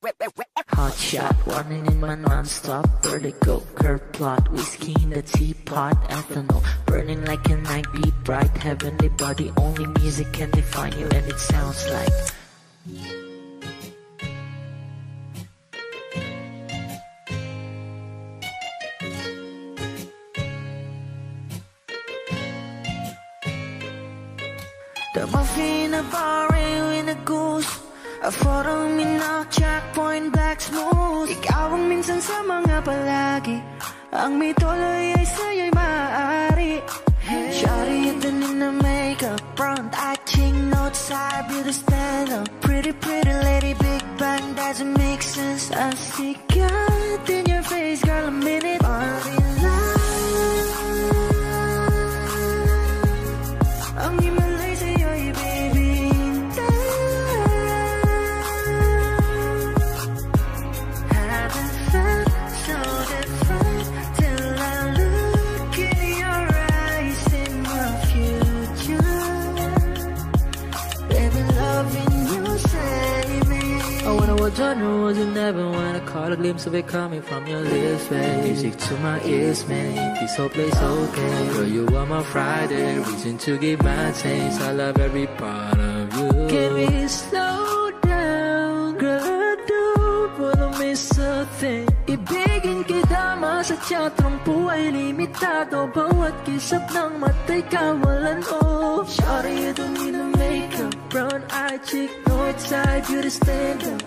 Hot shot, running in my non-stop vertigo. Curve plot, whiskey in the teapot. Ethanol, burning like a night beat. Bright, heavenly body. Only music can define you, and it sounds like the muffin, a bar, in a goose. A photo, minok, checkpoint, black smooth. Ikaw ang minsan sa mga palagi. Ang may tuloy ay sa'yo'y maaari. Shawty, ito na makeup, front eye, ching, note side, beauty stand up. Pretty, pretty lady, big bang, doesn't make sense. I see God in your face, girl, a minute. Party life. Ang himalay sa'yo'y baby. Genre was you never wanna caught a glimpse of it coming from your lips, babe. Music to my ears, man. This whole place okay. Girl, you are my Friday, reason to give my taste. I love every part of you. Can we slow down? Girl, I don't wanna miss a thing. Ibigin kita sa teatrong buhay limitado. Bawat kisap ng mata'y kawalan, oh. Shawty, you don't need no makeup. Brown eye chick, north side, beauty stand up.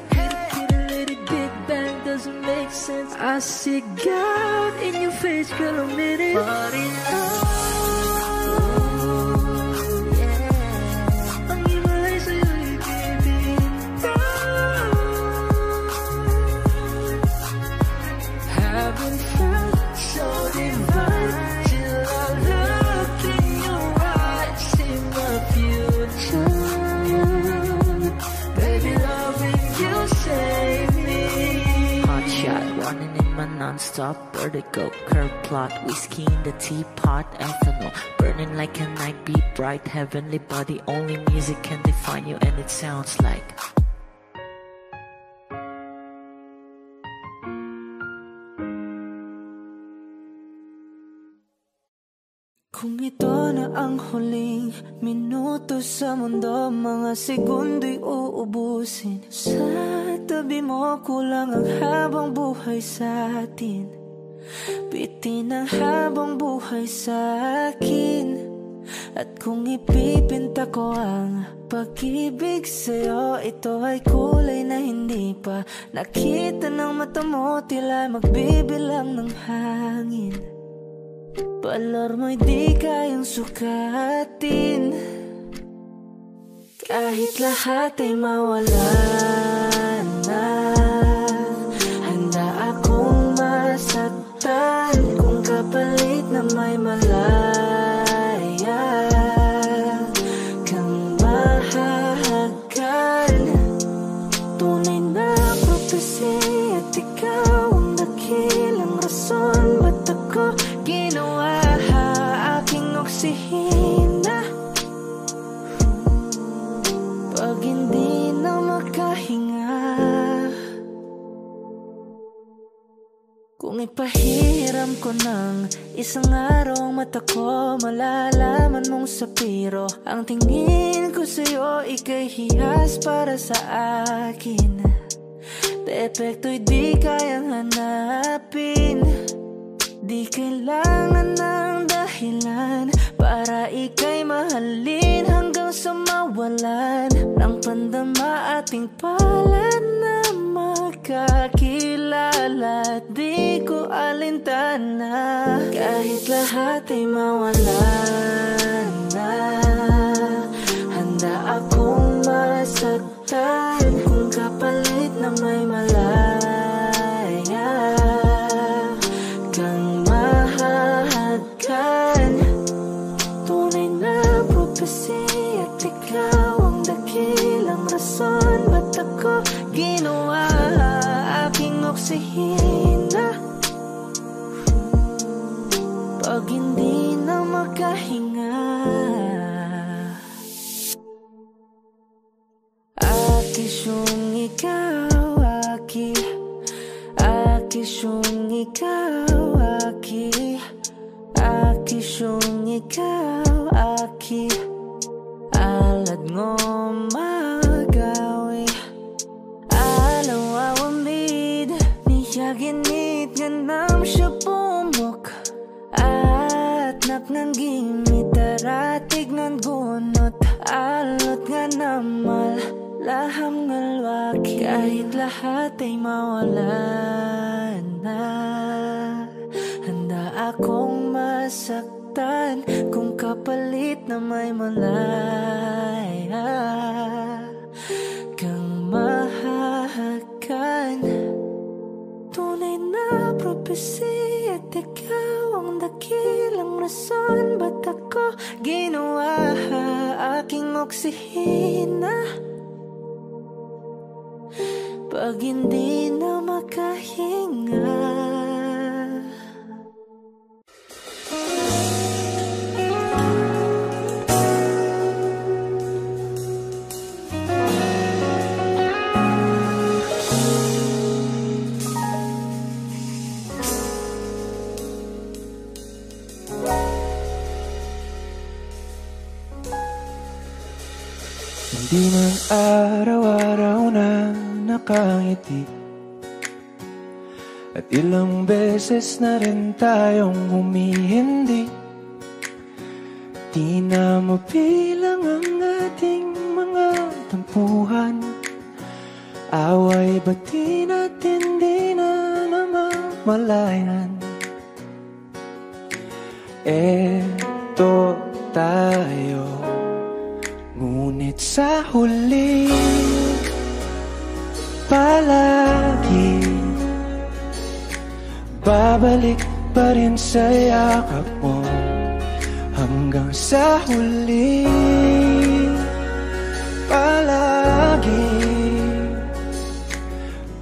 Big bang doesn't make sense. I see God in your face, girl, a minute. But in love, yeah. Ang himalay sa'yo'y baby. Haven't felt so divine till I look in your eyes, see my future. Baby, loving you save me. Shot, running in my non-stop vertigo. Curve plot, whiskey in the teapot. Ethanol, burning like a night beat. Bright, heavenly body. Only music can define you, and it sounds like kung ito na ang huling minuto sa mundo, mga segundo'y uubusin. Sa tabi mo, kulang ang habang buhay sa atin. Bitin ang habang buhay sa akin. At kung ipipinta ko ang pag-ibig sa'yo, ito ay kulay na hindi pa nakita ng mata mo, tila magbibilang ng hangin. Balor mo'y di kayang sukatin. Kahit lahat ay mawala na, handa akong masaktan kung kapalit na may malaya kang mahahagan. Tunay na prophecy at ikaw ang dakilang rason ba't ako ginawa aking oksihina. Pag hindi na makahinga, kung ipahiram ko ng isang araw mata ko, malalaman mong sapiro ang tingin ko sa'yo, ika'y hiyas para sa akin. Depekto'y di kayang hanapin. Di kailangan ng dahilan para ika'y mahalin hanggang sa mawalan ng pandama ating palad na magkakilala. Di ko alintana kahit lahat ay mawalan na, handa akong masaktan kung kapalit na may malaya kang mahahagan. Tunay na prophecy at ikaw ang dakilang rason ba't ako ginawa aking oksihina. Pag hindi na makahinga, akisyong ikaw, Akishong ikaw, aki. Akishong ikaw, aki. Alad ngo magawi. Alaw awamid, niyaginit nga nam siya pumok. At napnang gimit, aratig ng gunot. Alot nga namal, laham ngalwaki. Kahit lahat ay mawala na, handa akong masaktan kung kapalit na may malaya kang mahahagan. Tunay na propesya at ikaw ang dakilang rason ba't ako ginawa aking oksihina pag hindi na makahinga. Di man araw-araw na nakangiti, at ilang beses na rin tayong humihindi. Di na mabilang ang ating mga tampuhan. Away bati natin di na namamalayan. Eto tayo, ngunit sa huli palagi babalik pa rin sa yakap mo. Hanggang sa huli palagi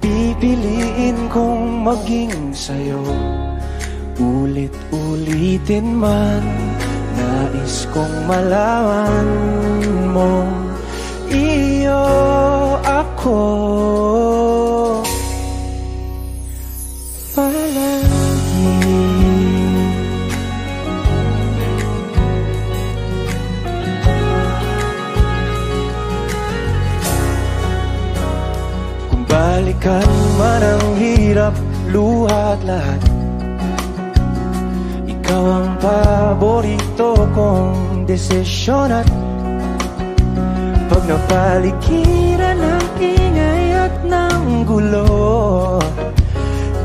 pipiliin kong maging sa'yo. Ulit-ulitin man, nais kong malaman mo, iyo ako palagi. Kung balikan man ang hirap, luha at lahat, ikaw ang paborito kong desisyon. At pag napaligiran ng ingay at ng gulo,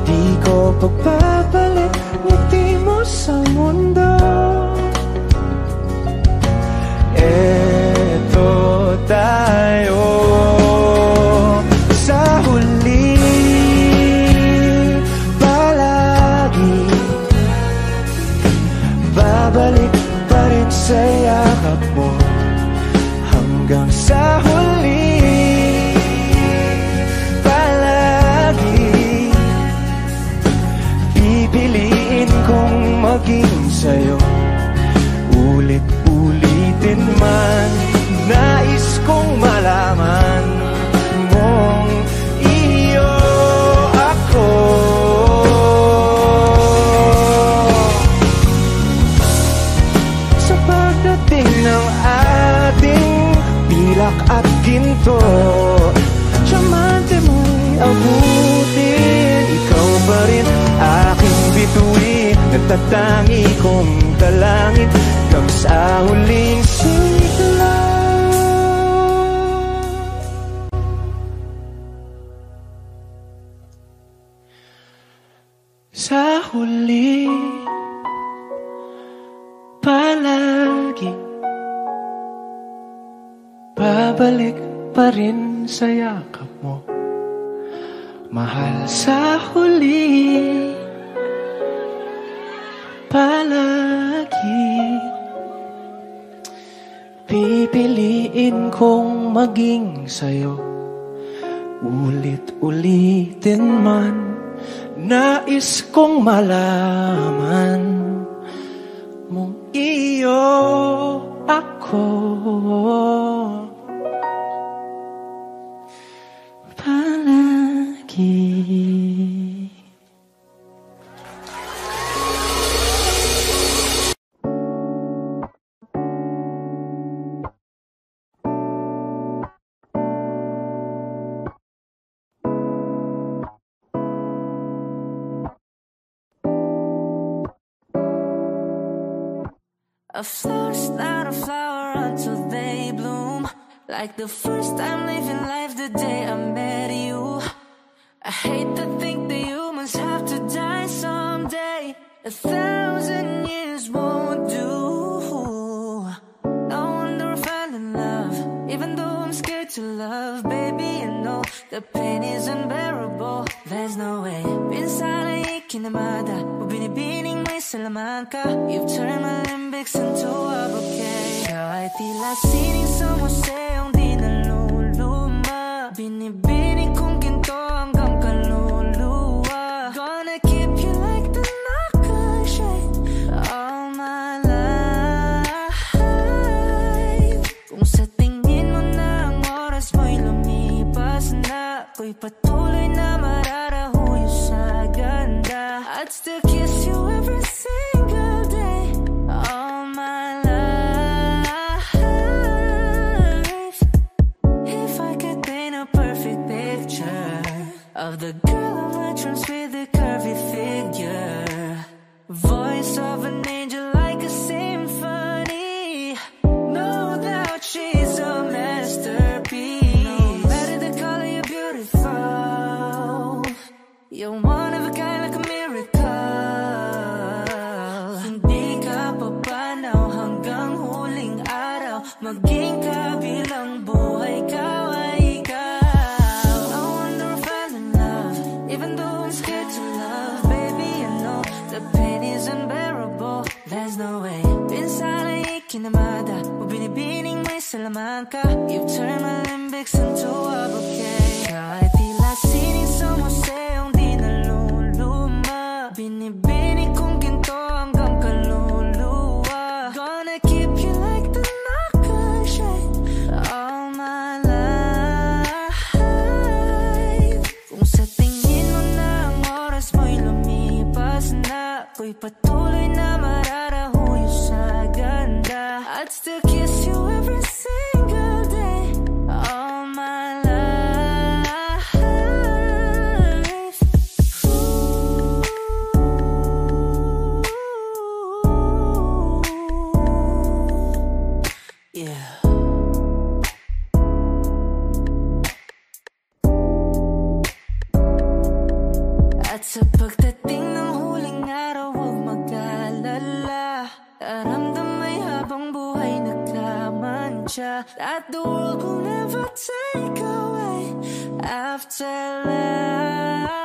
di ko pagpapalit ngiti mo sa mundo. Eto tayo sa huli palagi, babalik pa rin sa yakap mo. Hanggang sa huli palagi pipiliin kong maging sa'yo. Ulit-ulitin man, nais kong malaman mong iyo ako. Sa pagdating ng ating pilak at ginto, diamante mo'y abutin. Ikaw pa rin aking bituin, nagtatangi kong dalangin hanggang sa huling sigla. Sa huli palagi babalik pa rin sa yakap mo, mahal. Sa huli palagi pipiliin kong maging sa'yo. Ulit-ulitin man, nais kong malaman mong iyo ako palagi. A flower's not a flower until they bloom. Like the first time living life the day I met you. I hate to think that humans have to die someday. 1,000 years won't do. No wonder I fell in love, even though I'm scared to love. Baby, I know the pain is unbearable. There's no way. Pinsala ikinamada, binibining may salaman ka. You've turned my limbics into a bouquet. Ikaw ay tila sining sa museong di naluluma. Binibining kong ginto hanggang kaluluwa. Gonna keep you like the nakashade all my life. Kung sa tingin mo na ang oras mo'y lumipas na, ako'y patuloy na mararahuyo sa ganda. I'd still kiss you every single day all my life. If I could paint a perfect picture of the girl on my dreams with a curvy figure, voice of an angel like a symphony. No doubt she's a masterpiece. No matter the color, you're beautiful. You're one of a kind, like a miracle. Hindi ka papanaw hanggang huling araw. Maging kabilang buhay ka ay ikaw. No wonder I fell in love, even though I'm scared to love. Baby, I know the pain is unbearable. There's no way. Pinsala ikinamada, binibining may salaman ka. You've turned my limbics into a bouquet. Ikaw ay tila sining sa museong di naluluma. Binibining kong ginto hanggang kaluluwa. Gonna keep you like the nakashade all my life. Kung sa tingin mo na ang oras mo'y lumipas na, ako'y patuloy na mararahuyo sa ganda. I'd still kiss you every single day all my life. Yeah. At sa pagdating ng huling araw, huwag mag-alala. Daramdamay habang buhay nagkamantya, that the world will never take away afterlife.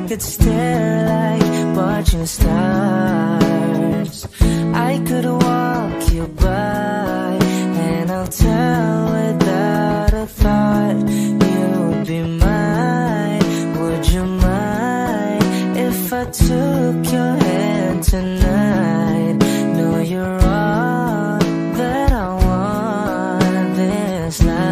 Could stare like watching stars. I could walk you by, and I'll tell without a thought you'd be mine. Would you mind if I took your hand tonight? No, you're all that I want this life.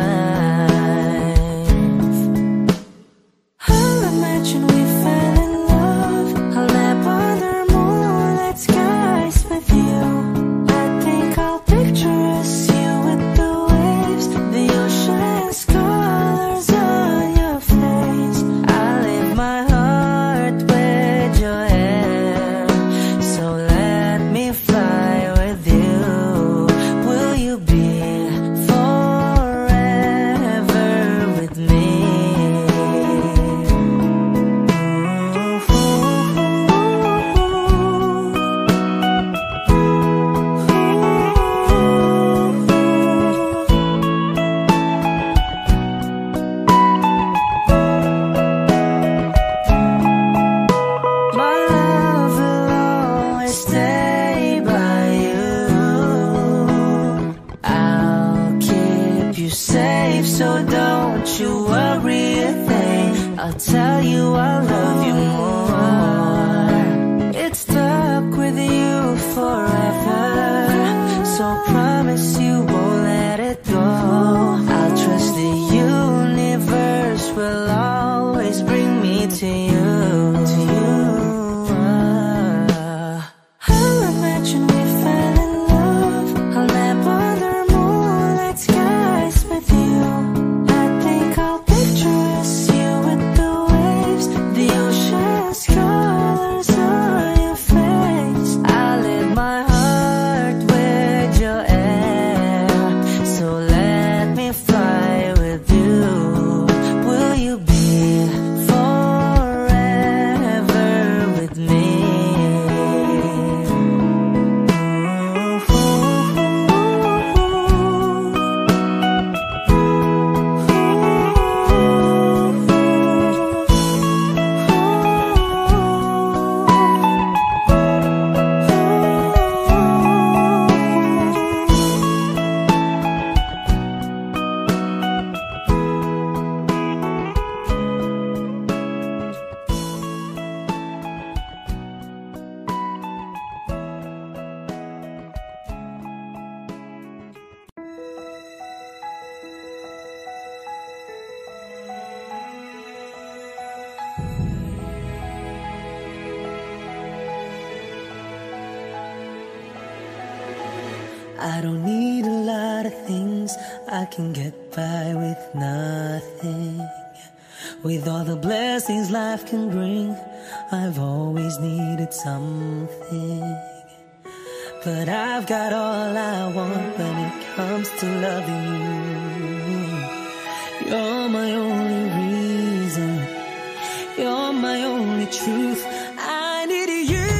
I'll imagine we fell in love. I'll nap under moonlit skies with you. I think I'll picture us, you with the waves, the ocean's colors on your face. I leave my heart with your hair, so let me fly with you. Will you be forever with me? My love will always stay by you. I'll keep you safe, so don't you worry a thing. I'll tell you I love you more. It's stuck with you forever. me to you. I'll imagine we fell in love. I'll nap under moonlight skies with you. I think I'll picture us, you with the waves, the ocean's colors on your face. I let my heart with your air, so let me fly with you. Will you be forever with me? I don't need a lot of things, I can get by with nothing. With all the blessings life can bring, I've always needed something. But I've got all I want when it comes to loving you. You're my only reason, you're my only truth. I need you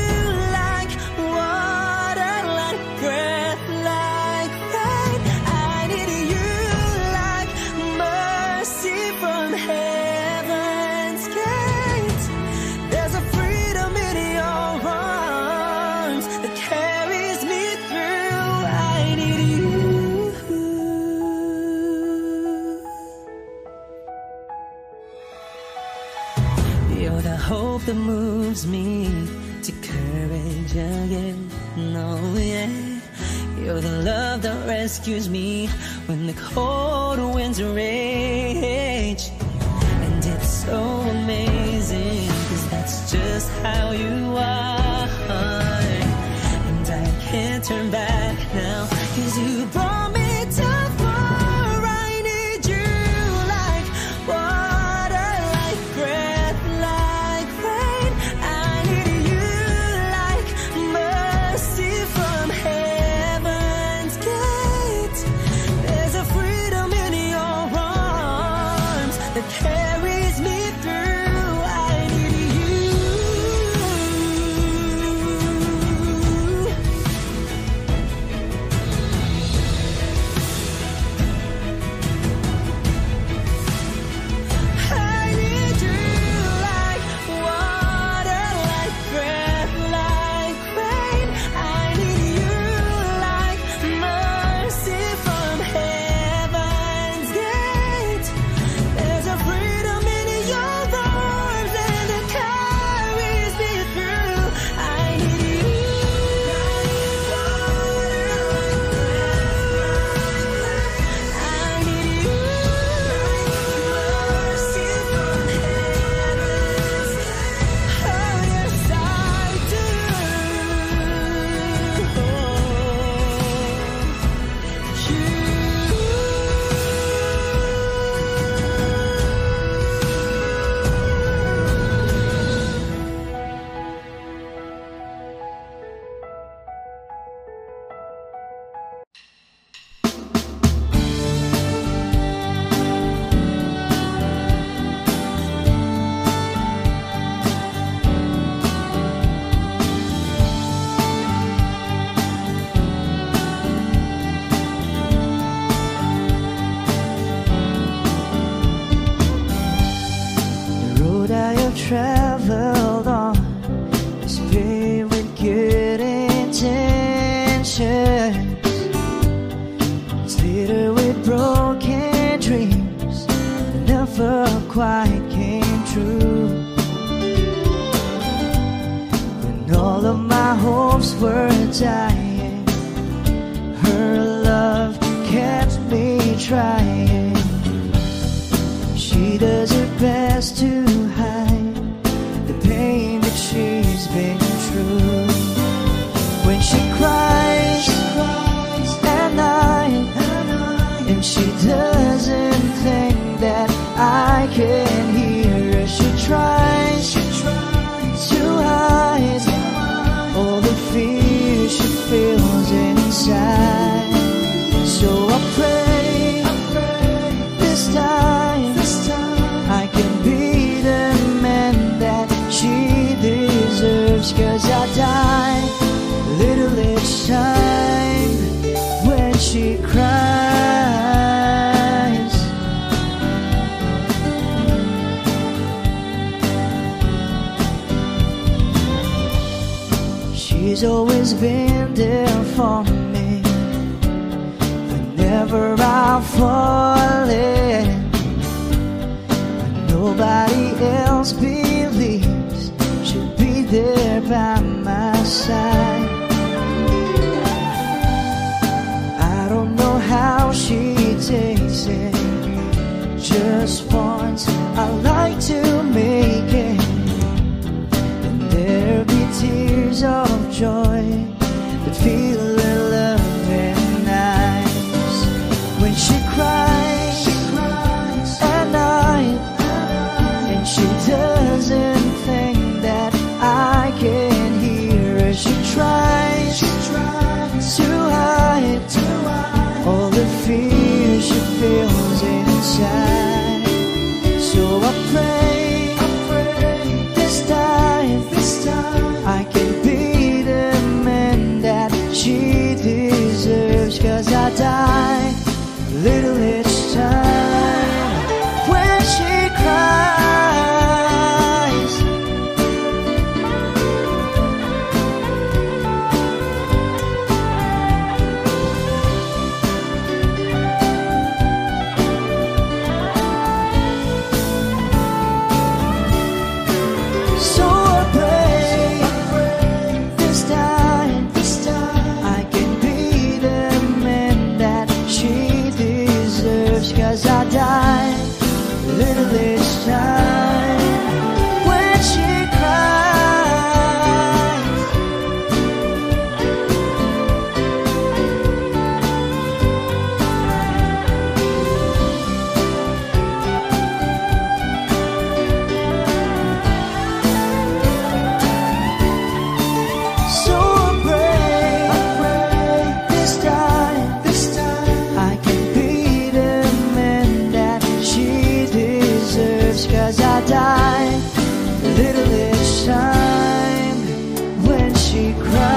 like water, like breath, like rain. I need you like mercy from heaven's gates. There's a freedom in your arms that carries me through. I need you. You're the hope that moves me to courage again. No, yeah. You're the love that rescues me when the cold winds rage. And it's so amazing, 'cause that's just how you are. And I can't turn back now, 'cause you brought me too far. I need you like water, like breath, like rain. I need you like mercy from heaven's gate. There's a freedom in your arms that carries me through. I need you. I need you like water, like breath, like rain. I need you like mercy from heaven's gate. There's a freedom in your arms and it carries me through. I need you. I need you. Mercy from heaven's gate. Oh yes, I do. The road I have traveled on is paved with good intentions. It's littered with broken dreams that never quite came true. When all of my hopes were dying, her love kept me trying. She does her best to hide She's always been there for me whenever I'm falling, when nobody else believes she'll be there by my side. I don't know how she takes it. Just once I like to make it, and there be tears of joy that feel a loving eyes. When she cries at night, and she doesn't think that I can hear her. She tries to hide all the fear she feels inside. So I pray this time I can be the man that she deserves. 'Cause I die a little each time when she cries. So I pray this time I can be the man that she deserves. 'Cause I die a little each time when she cries. So I pray this time I can be the man that she deserves. 'Cause I die a little each time when she cries.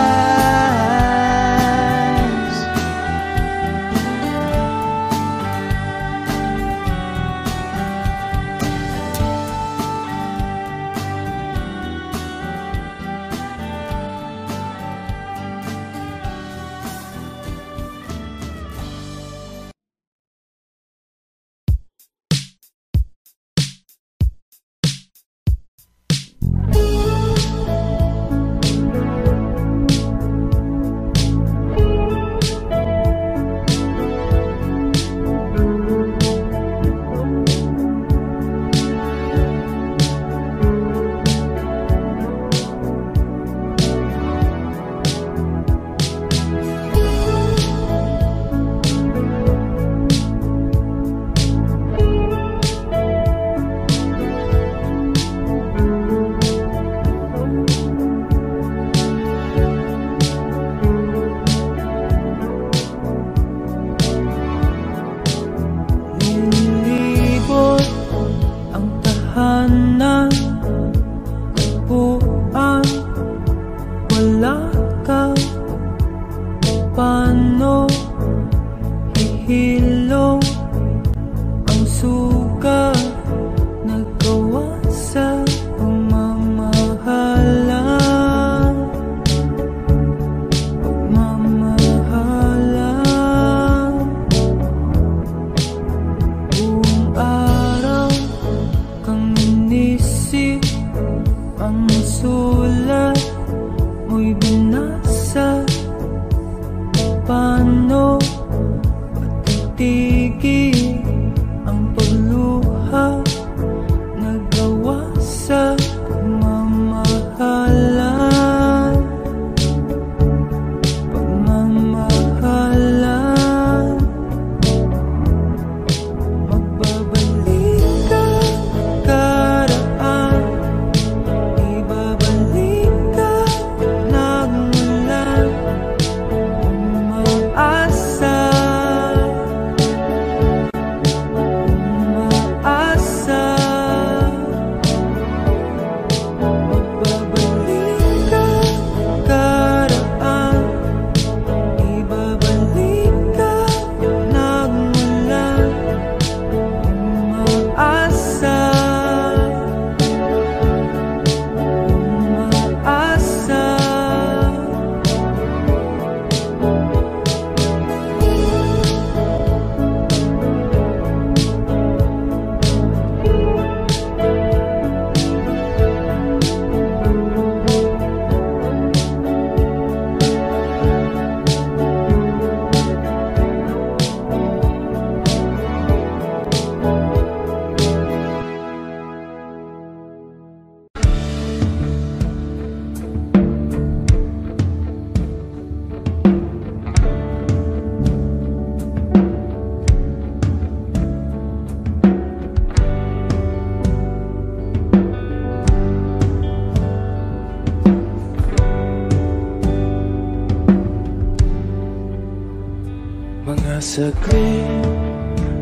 saglit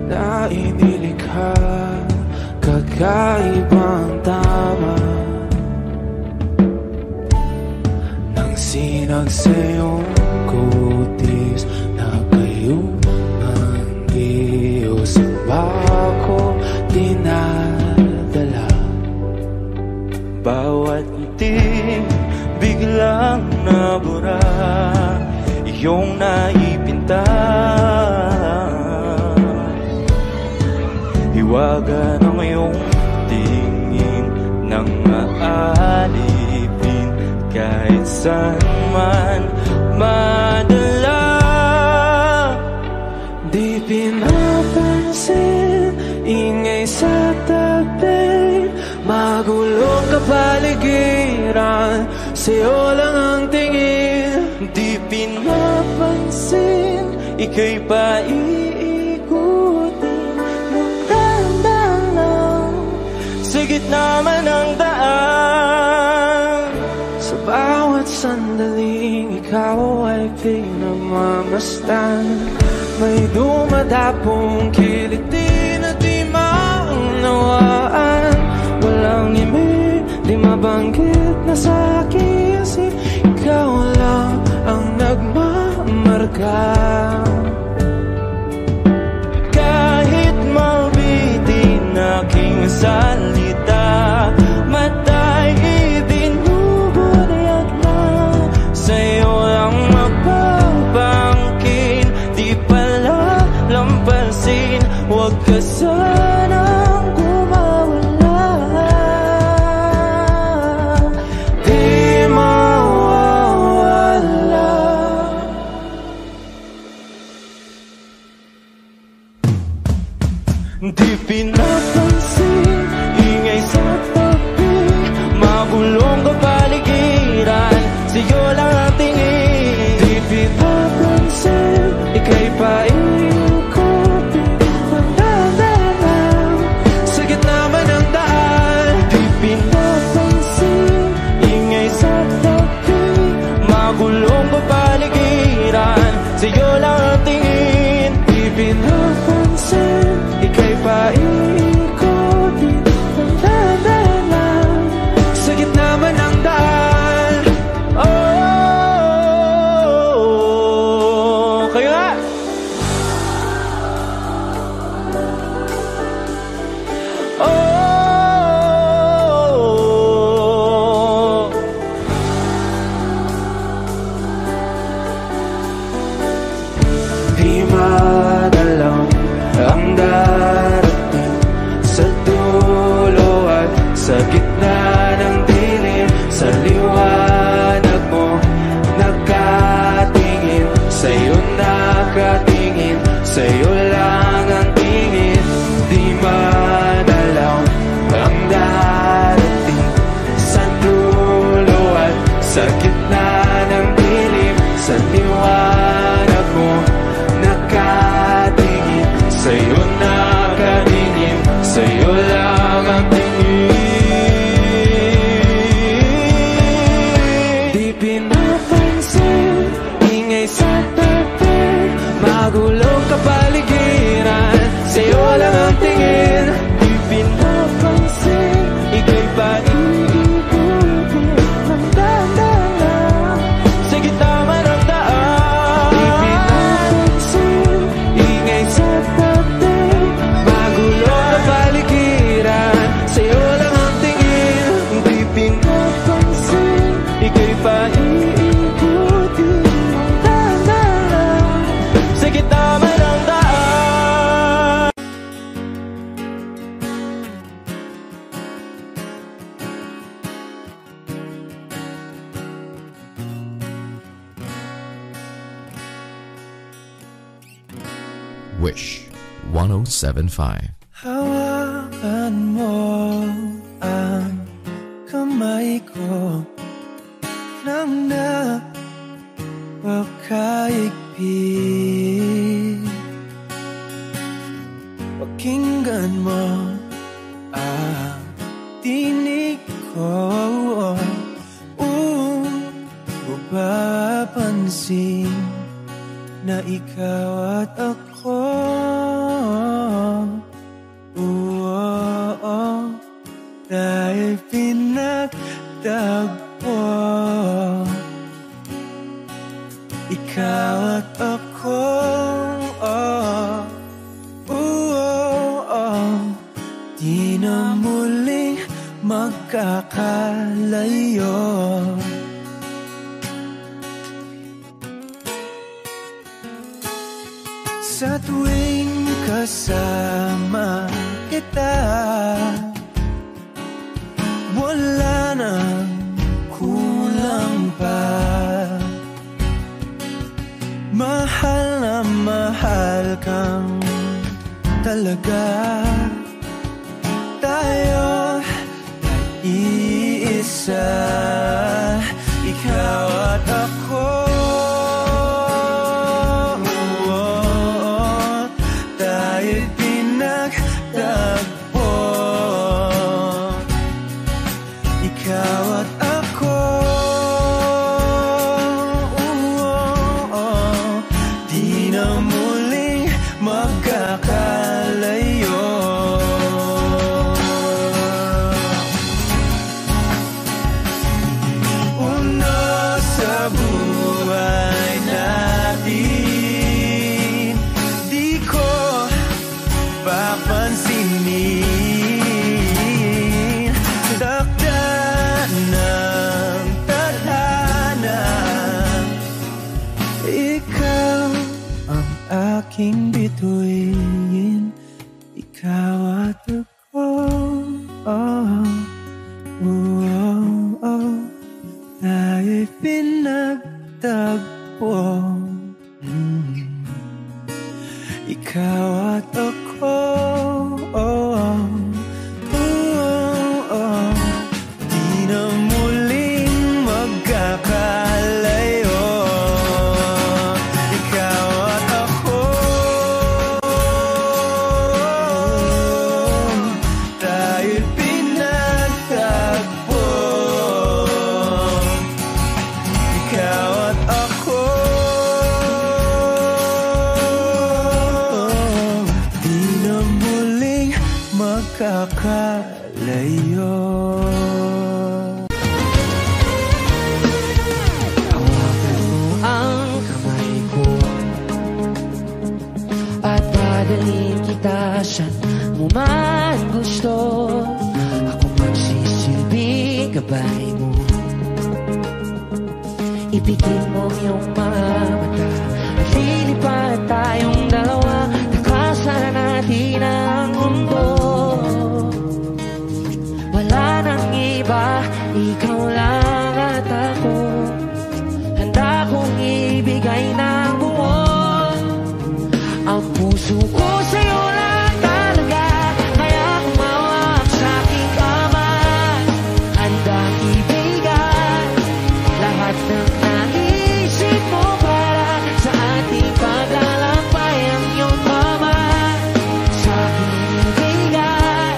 na inilikha, kakaibang tama nang sinag sa iyong kutis na kayong ang Diyos ang bako dinadala. Bawat ngiti biglang nabura, iyong naipinta, hiwaga ng iyong tingin nang maalipin kahit saan man madala. Di pinapansin, ingay sa tabi, magulong kapaligiran, sa'yo lang ang tingin. Di pinapansin, ika'y paiikutin ng dahan-dahan lang sa gitna man ng daan. Sa bawat sandaling ikaw ay pinamamastan, may dumadapong kiliti na di maunawaan. Walang imig, di mabanggit na sa aking isip, ikaw lang ang nagmamarka. Kahit mabitin aking salita, matay ibinubunayag na, sa'yo lang magbabangkin. Di pala lampasin, huwag ka sanang gumawala. Di mawawala. Di pinapansin, ingay sa tabi, magulong kapaligiran, sa'yo lang ang tingin. Di pinapansin, ika'y paikutin ng dahan-dahan sa gitna man ng daan. Di pinapansin, ingay sa tabi, magulong kapaligiran, sa'yo lang ang tingin. Di pinapansin, ika'y paikutin ng dahan-dahan sa gitna man ng daan. Oh, kayo nga! Oh, di madalaw ang darating sa dulo at sa gitna ng dilim. Sa liwanag mo nakatingin, sa'yo nakatingin, sa'yo lang ang tingin. Di madalaw ang darating sa dulo at sa gitna ng dilim. Sa liwanag mo nakatingin, sa'yo nakatingin, sa'yo lang ang tingin. Di pinapansin, ingay sa tabi, magulong kapaligiran, sa'yo lang ang tingin. Di pinapansin, ika'y paiikutin ng dahan-dahan sa gitna man ng daan. Di pinapansin, ingay sa tabi, magulong kapaligiran, sa'yo lang ang tingin. Di pinapansin, ika'y paiikutin ng dahan-dahan sa gitna man ng daan. Wish 107.5. Hawakan mo ang kamay ko nang napakaigpit. Pakinggan mo ang tinig ko, mapapansin na ikaw at ako magtagpo. Ikaw at ako, di na muling magkakalayo. Sa tuwing kasama kita, wala nang kulang pa. Mahal na mahal kang talaga. Tayo ay iisa, ikaw at ako. Tayo'y pinagtagpo, ikaw at ako. Di na muling magkakalayo. Buhay natin, di ko papansinin. Takda ng tadhana, ikaw ang aking bituin, ikaw at ako. Tayo'y pinagtagpo, ikaw at ako. Di na muling magkakalayo, ikaw at ako. Tayo'y pinagtagpo, ikaw at ako. Di na muling magkakalayo. Hawakan mo ang kamay ko at dadalhin kita saan mo man gusto. Ako magsisilbing gabay mo. Ipigil mo iyong mga mata at lilipad tayong dalawa. Takasan natin ang mundo. Wala nang iba, ikaw lang at ako. Handa kong ibigay ng buo ang puso ko sa'yo lang talaga. Kaya kumawak sa aking kamay, handang ibigay lahat ng naisip mo para sa ating paglalakbay. Ang iyong kamay sa aking ibigay,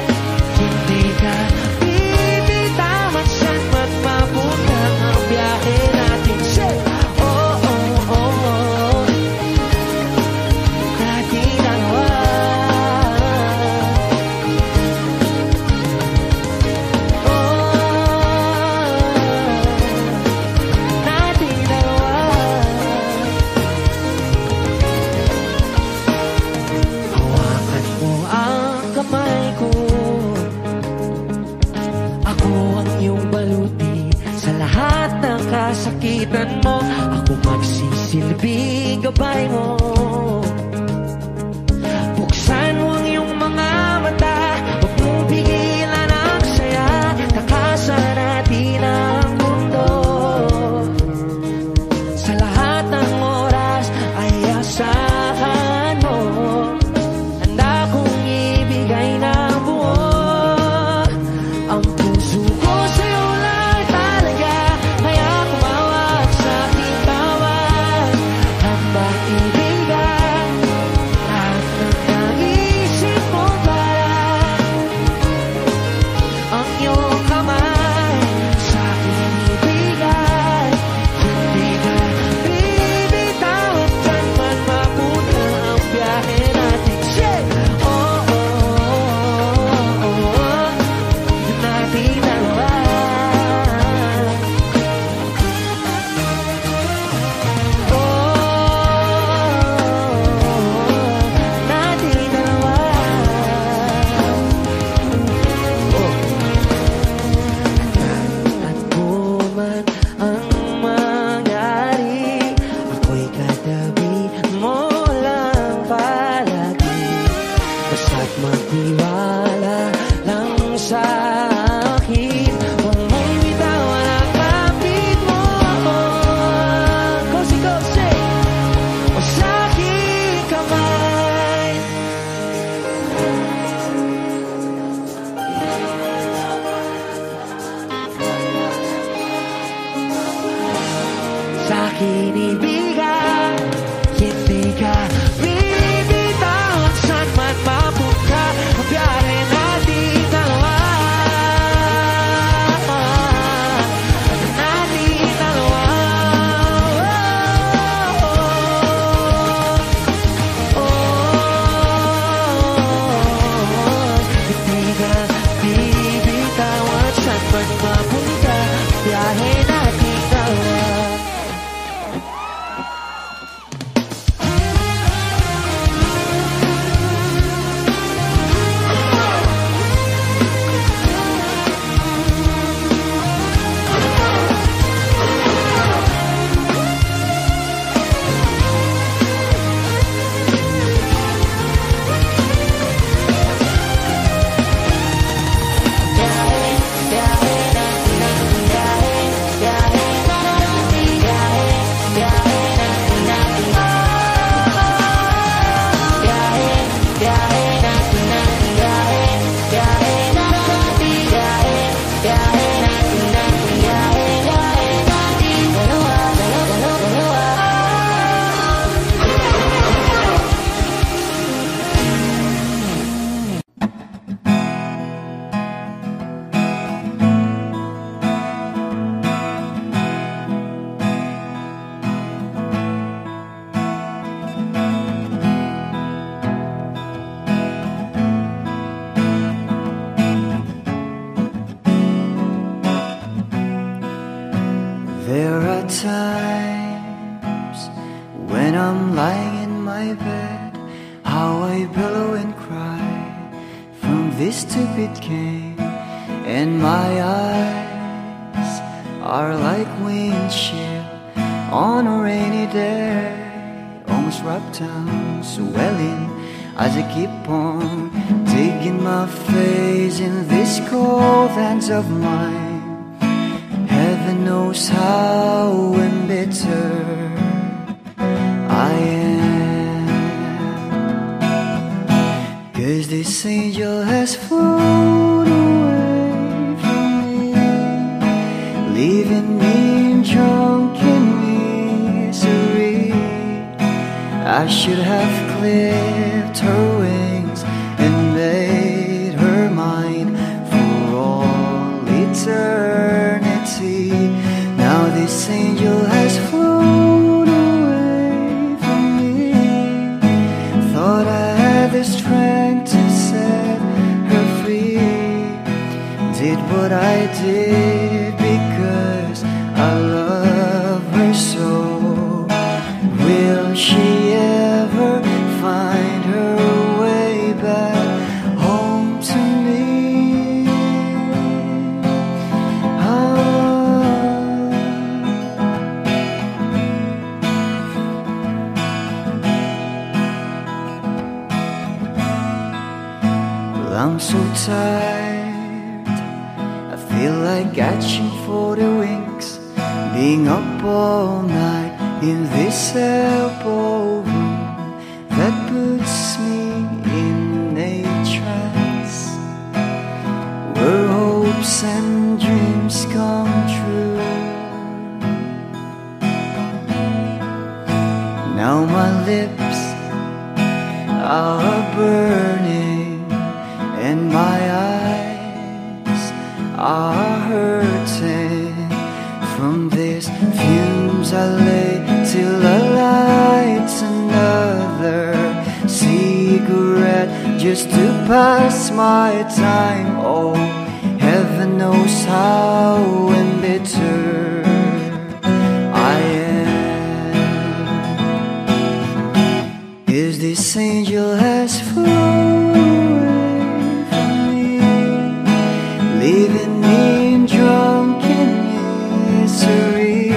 hindi ka bibitawan saan man mapunta ang biyahe natin. Say, oh, oh, oh, oh, nating dalawa. Nating dalawa. Hawakan mo ang kamay ko, ako ang iyong baluti sa lahat ng kasakitan mo. Ako magsisilbing gabay mo. Buksan mo ang iyong mga mata, huwag mong pigilan ang saya. Takasan natin ang mundo. Sa lahat ng oras ay asahan mo. Handa kong ibigay ng buo ang puso ko sa'yo lang talaga. Kaya kumawak sa aking tawag, handa ibigay binibigay. Hindi ka bibitawan saan man mapunta ang biyahe natin dalawa. Natin dalawa. Hindi ka bibitawan saan man mapunta ang biyahe natin dalawa. There are times when I'm lying in my bed, how I billow and cry from this stupid game, and my eyes are like windshield on a rainy day, almost wrapped down, swelling as I keep on digging my face in these cold hands of mine. Heaven knows how embittered I am, 'cause this angel has flown away from me, leaving me drunken misery. I should have clipped her wings and made her mine for all eternity. Now this angel has flown away from me. Thought I had the strength to set her free. Did what I did because I love her so. Will she ever find her way back home to me? I'm so tired, I feel like catching for the wings, being up all night in this elbow room that puts me in a trance, where hopes and dreams come true. Now my lips are burning and my eyes are hurting from these fumes. I lay till I light another cigarette just to pass my time. Oh, heaven knows how embittered I am, 'cause this angel has flown, leaving me drunken misery.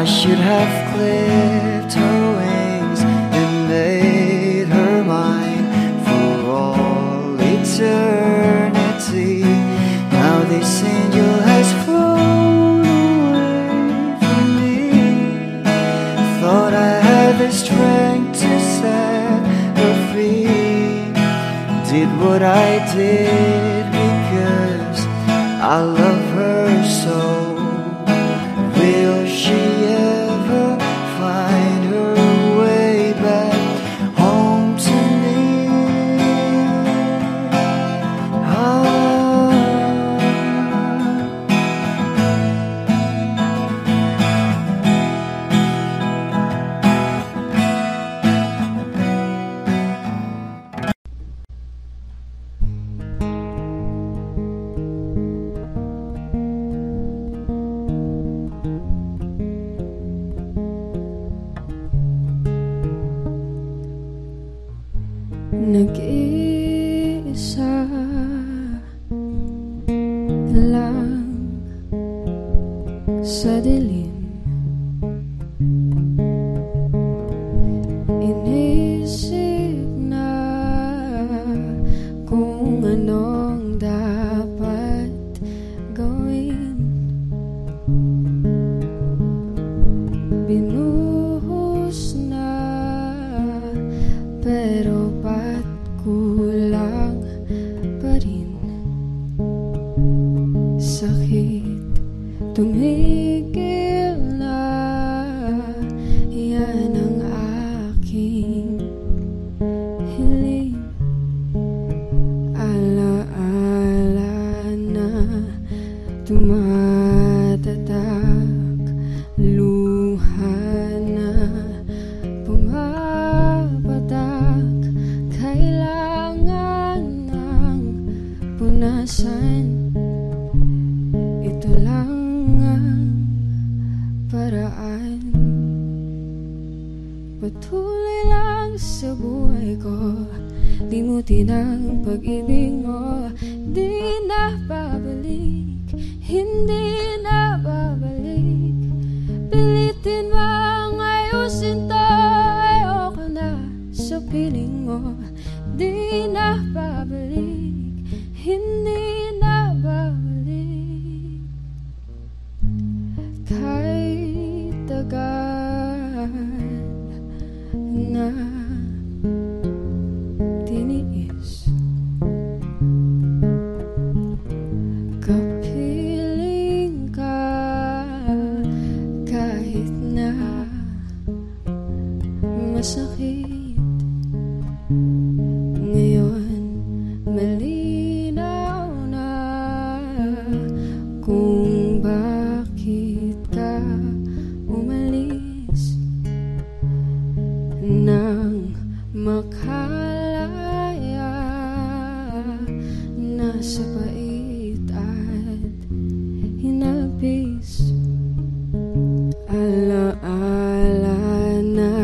I should have clipped her wings and made her mine for all eternity. Now this angel has flown away from me. Thought I had the strength to set her free. Did what I did because I love her so. Will she ever sa dilim. Inisip na kung anong dapat gawin. Binuhos na pero ba't kulang pa rin? Sakit tumigil na, yan ang aking hiling. Alaala na tumatatak, luha na pumapatak, kailangan ng punasan. Ito lang ang paraan. Patuloy lang sa buhay ko, limutin ang pag-ibig mo. Di na babalik, hindi na babalik. Pilitin bang ayusin to, ayoko na sa piling mo. Di na babalik, hindi na babalik. Kahit tagal na tiniis, kapiling ka kahit na masakit. Ngayon malinaw na kung bakit ka umalis nang makalaya na sa pait at hinapis. Alaala na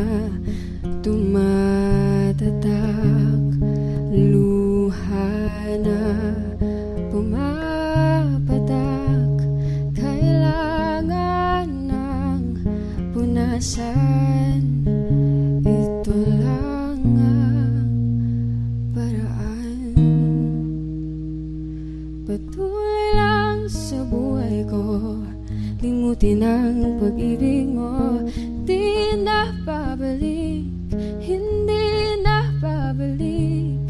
tumatatak, luha na pumapatak, kailangan ng punasan. Ito lang ang paraan. Patuloy lang sa buhay ko, limutin ang pag-ibig mo. Di na babalik, hindi na babalik.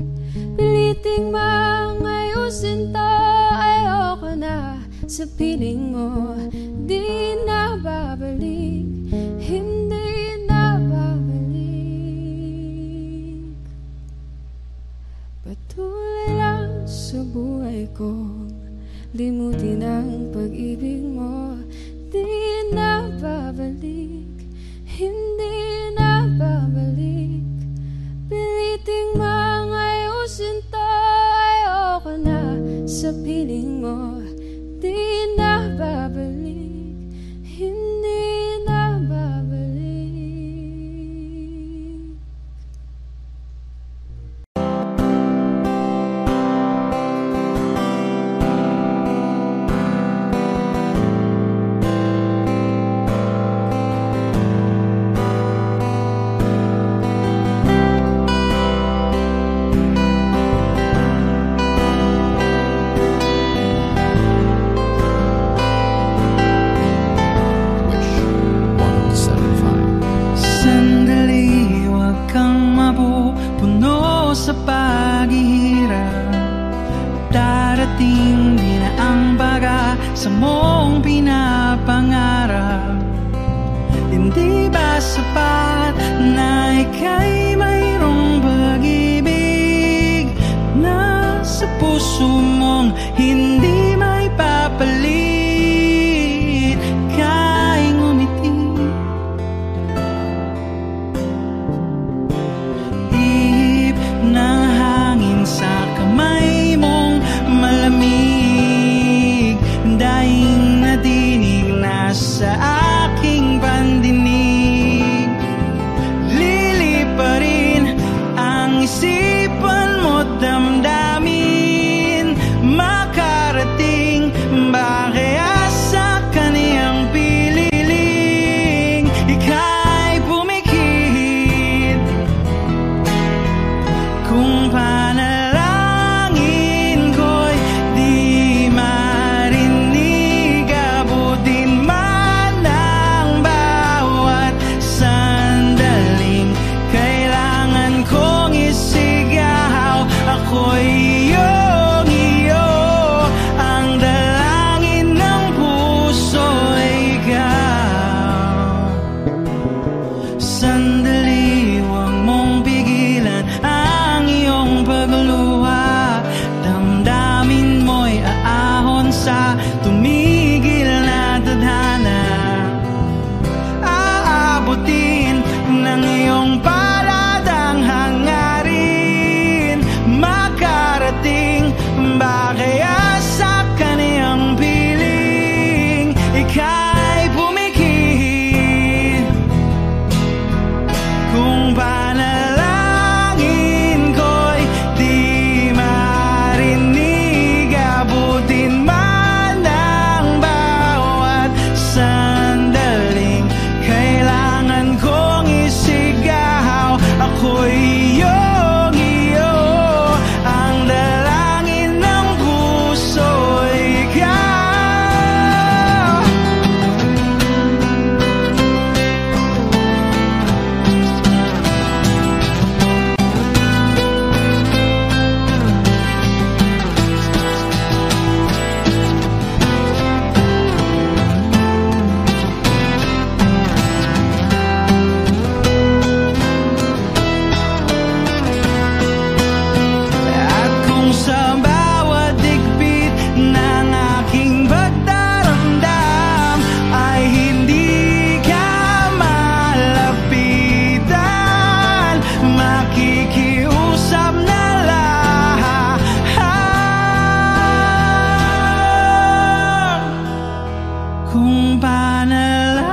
Piliting mang ayusin to, ayoko na sa piling mo. Di na babalik, hindi na babalik. Patuloy lang sa buhay ko, limutin ang pag-ibig mo. Di na babalik, hindi na babalik. Piliting mang ayusin to, ayoko na sa piling mo. Di na babalik, hindi na babalik. Sa paghihirap, darating din ang baga sa mong pinapangarap. Hindi ba sapat na ika'y mayroong pag-ibig na sa puso mong hindi may papalit? Kaya ngumiti, ng hangin sa kamay mong malamig, daing nadinig na sa aking pandinig. Liliparin ang isipan mo't damdamin, makarating ba kaya sa kaniyang piling? Kung panalangin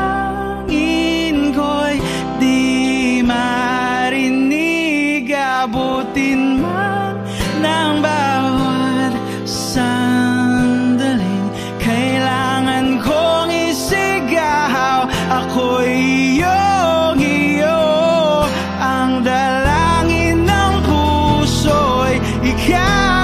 ko'y di marinig, abutin man ng bawat sandali. Kailangan kong isigaw, ako'y iyong iyo. Ang dalangin ng puso'y ikaw.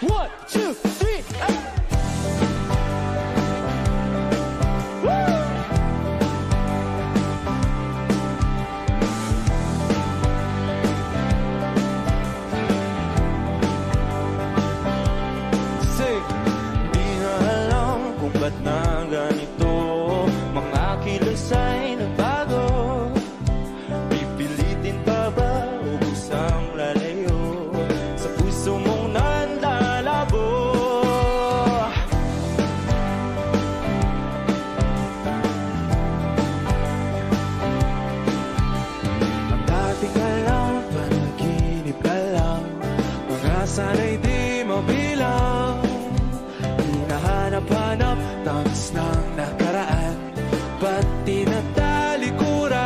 1, 2, 3, up. Ba't na ganito? Mga kilos ay nagbago. Pipilitin pa ba o kusang lalayo sa puso mong nanlalabo? Ang dating alam, panaginip ka lang. Mga sana'y di mabilang. Hinahanap-hanap tangis ng nakaraan, pati na talikuran.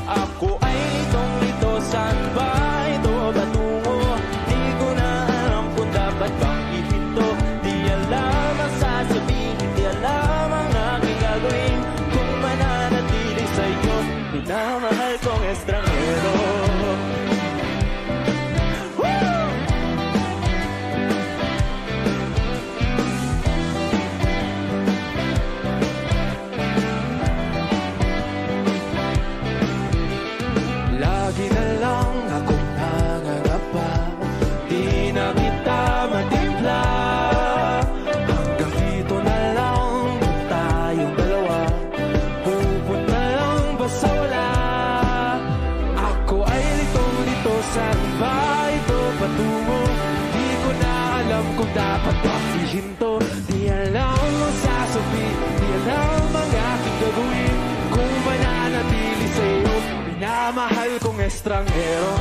Ako ay litong-lito, saan ba ito patungo? Di ko na alam kung dapat bang ihinto. Di alam ang sasabihin, di alam ang aking gagawin. Kung mananatili sa'yo, minamahal kong estranghero. Lagi na lang akong nangangapa, di na kita matimpla. Hanggang dito na lang tayong dalawa, pupunta lang ba sa wala? Ako ay litong-lito, saan ba ito patungo? Di ko na alam kung dapat bang ihinto. Di alam ang sasabihin, di alam ang aking gagawin. Kung mananatili sa'yo, minamahal kong estranghero.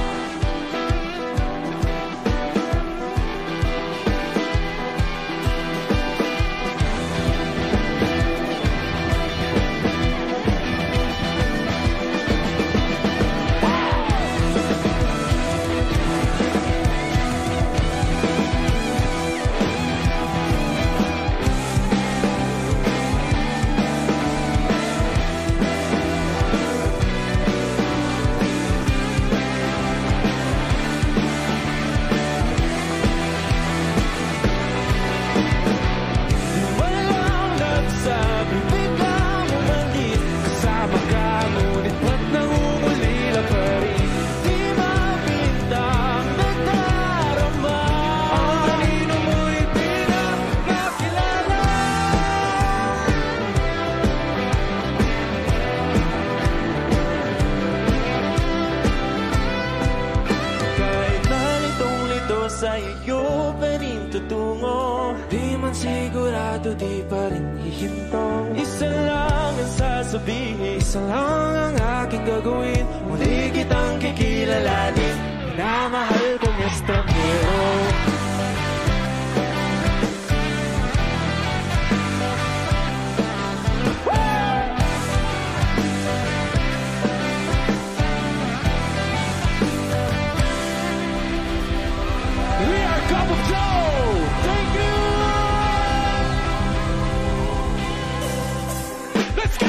Sa iyo pa rin tutungo, di man sigurado, di pa rin hihinto. Isa lang ang sasabihin, isa lang ang aking gagawin. Muli kitang kikilalanin, minamahal kong estranghero. Cup of Joe! Thank you! Let's go!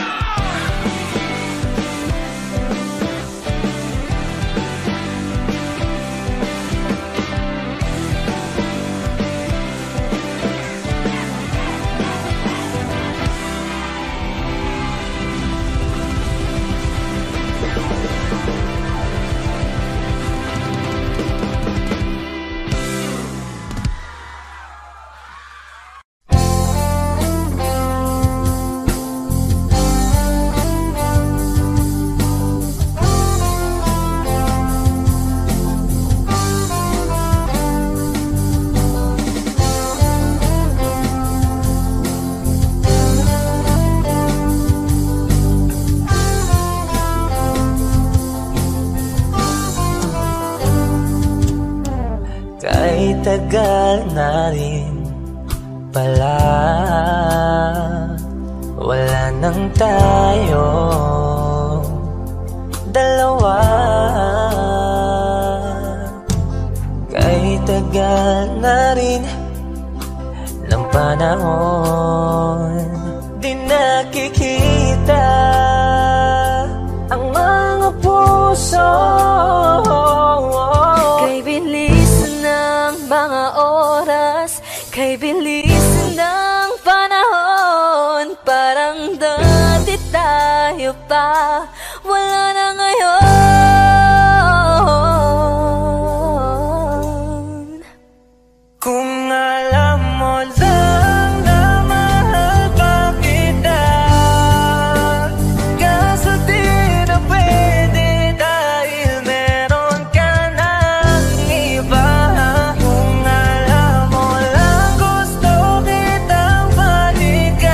Kahit tagal na rin pala, wala nang tayo dalawa. Kahit tagal na rin ng panahon, di nakikita ang mga puso. Kay bilis ng mga oras, oras, kay bilis ng panahon. Parang dati tayo pa, wala na ngayon. Kung alam mo lang na mahal pa kita, kaso di na pwede dahil meron ka ng iba. Kung alam mo lang gusto kitang balikan,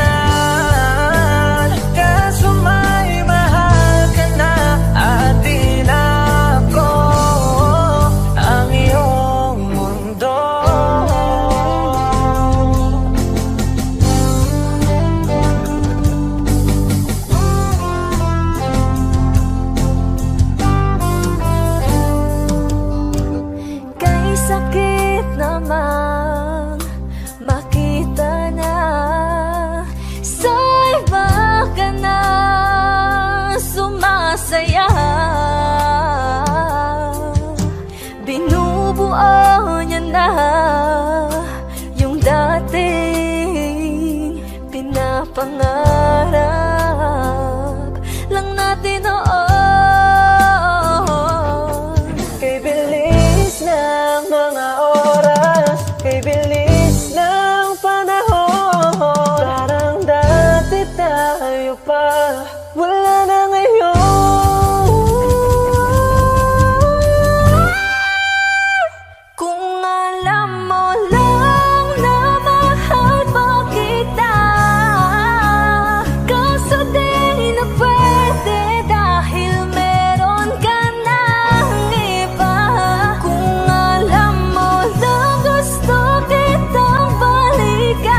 kaso may mahal ka na at di na ako ang iyong mundo. Kay sakit namang makita na sa iba ka na sumasaya. Binubuo niya na yung dating pinapangarap lang natin noon. Kay bilis ng mga oras, kay bilis ng panahon, parang dati tayo pa, wala na ngayon. Kung alam mo lang na mahal pa kita, kaso di na pwede dahil meron ka ng iba. Kung alam mo lang gusto kitang balikan,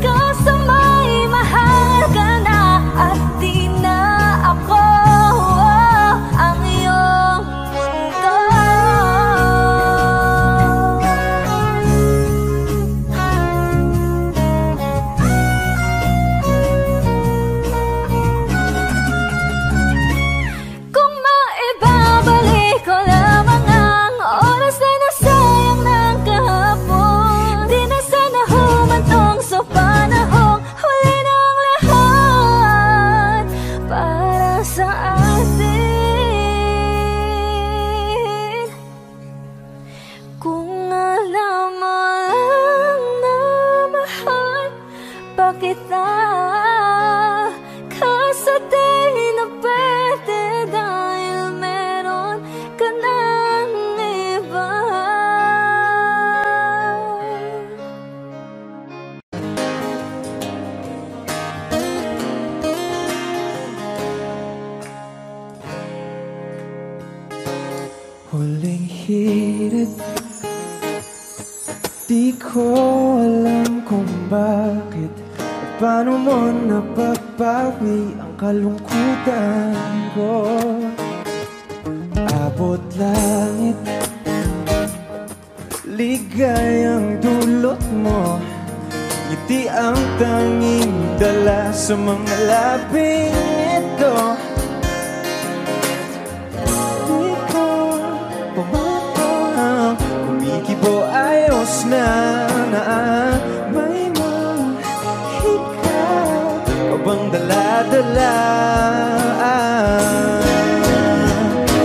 kaso may mahal ka na at di na ako ang iyong mundo. Kung maibabalik ko lamang ang oras na nasayang ng kahapon, di na sana humantong sa panahong huli ng lahat para sa atin. Kung alam mo lang na mahal pa kita, kaso di na pwede dahil meron ka ng iba. Huling hirit, di ko alam kung bakit at paano mo napapawi ang kalungkutan ko. Abot langit, ligayang dulot mo, ngiti ang tanging dala sa mga labing ito. Di ko pumatang, kumikibo ayos na may mahika o bang dala-dala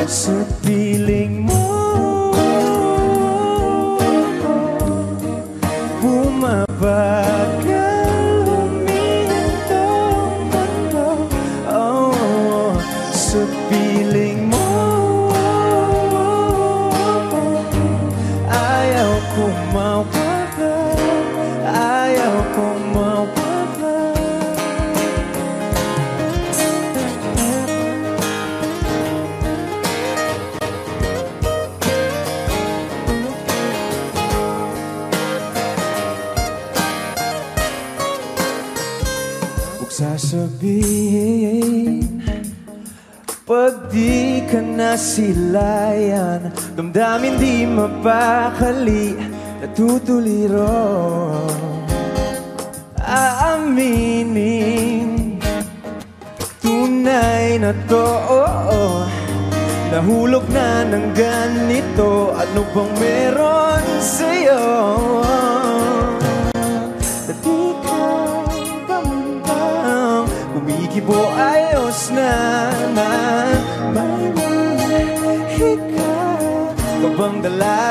sa piling mo. Bumabagal humihintong mundo, oh, sa piling mo. Ayaw kong mawala, ayaw kong mawala. Huwag sasabihin pag di ka nasilayan, damdamin di mapakali, natutuliro. Aaminin, tunay na to, nahulog na ng ganito. Ano bang meron sa'yo?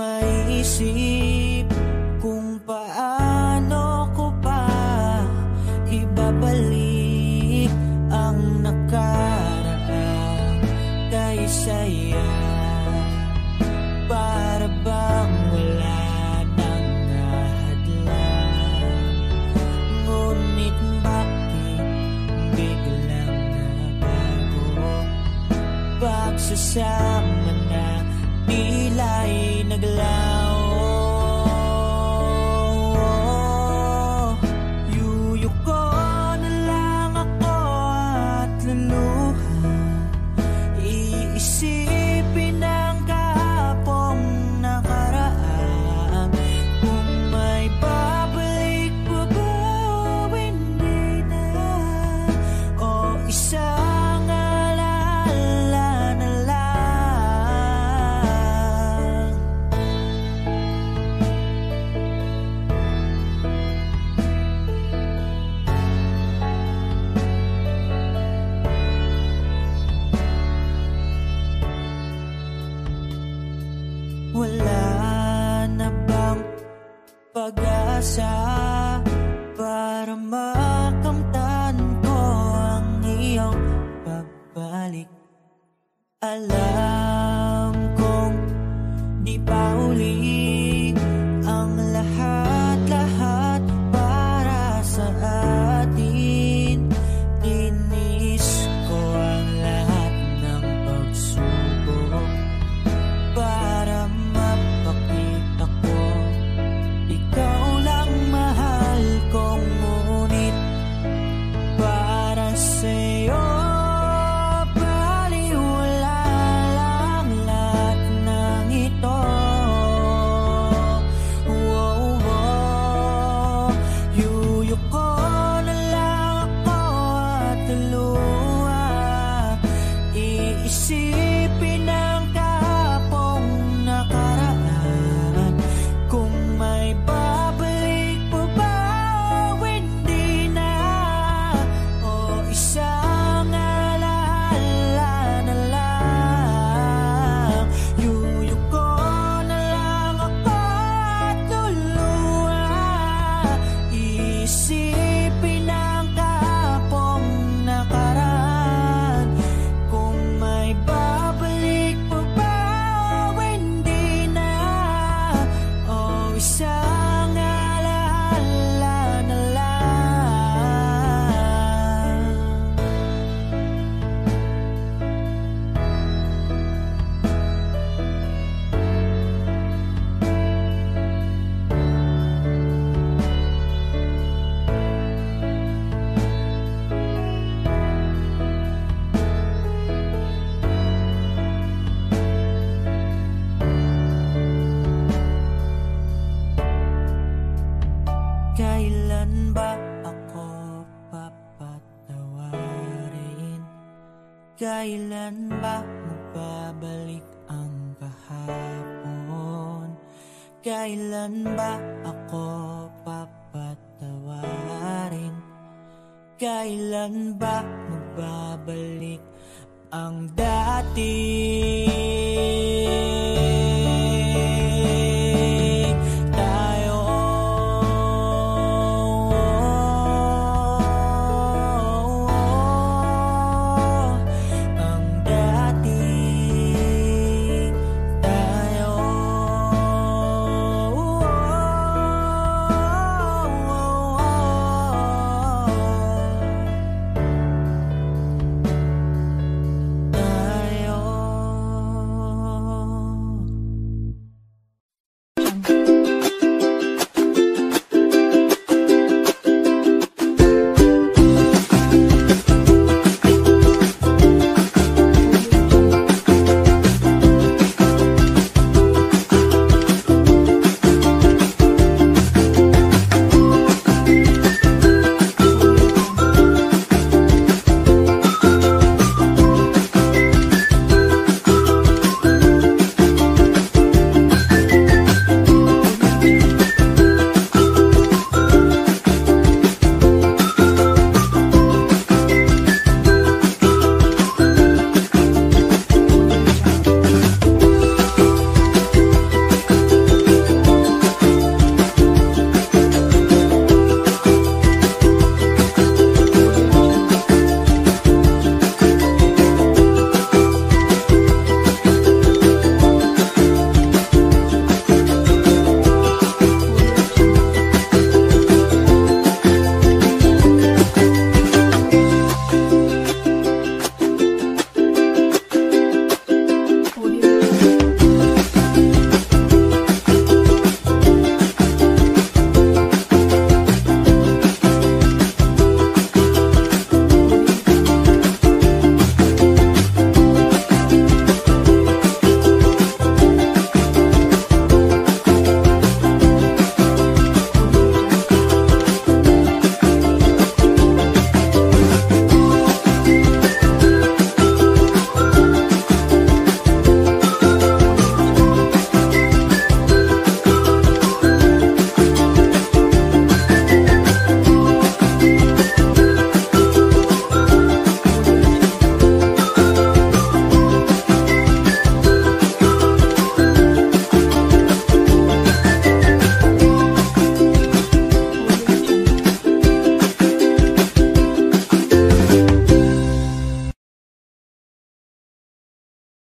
maisip kung paano ko pa ibabalik ang nakaraan kay saya. Para bang wala nang nahadlang, ngunit bakit biglang nabago? Pagsasama na tila'y naglaho. Yuyuko na lang ako at luluha, iisipin ang kahapong nakaraan. Kung may babalik pa ba o hindi na, o isang alaala na lang. Wala na bang pag-asa para makamtan ko ang iyong pagbalik? Alam kong di pa uli ang lahat-lahat para sa atin. Tinis ko ang lahat ng pagsubok para mapakita ko ikaw lang mahal kong, ngunit para sa'yo baliwala lang lahat ng ito. Yuyuko na lang ako at luha, iisipin ang kahapong nakaraan. Kung may babalik pa ba o hindi na, o isang alaala na lang. Yuyuko na lang ako at luluha, iisipin ang kahapong nakaraan. Kung may babalik pa ba o hindi na, o isang alaala na lang. Kailan ba ako papatawarin? Kailan ba magbabalik ang kahapon? Kailan ba ako papatawarin? Kailan ba magbabalik ang dati?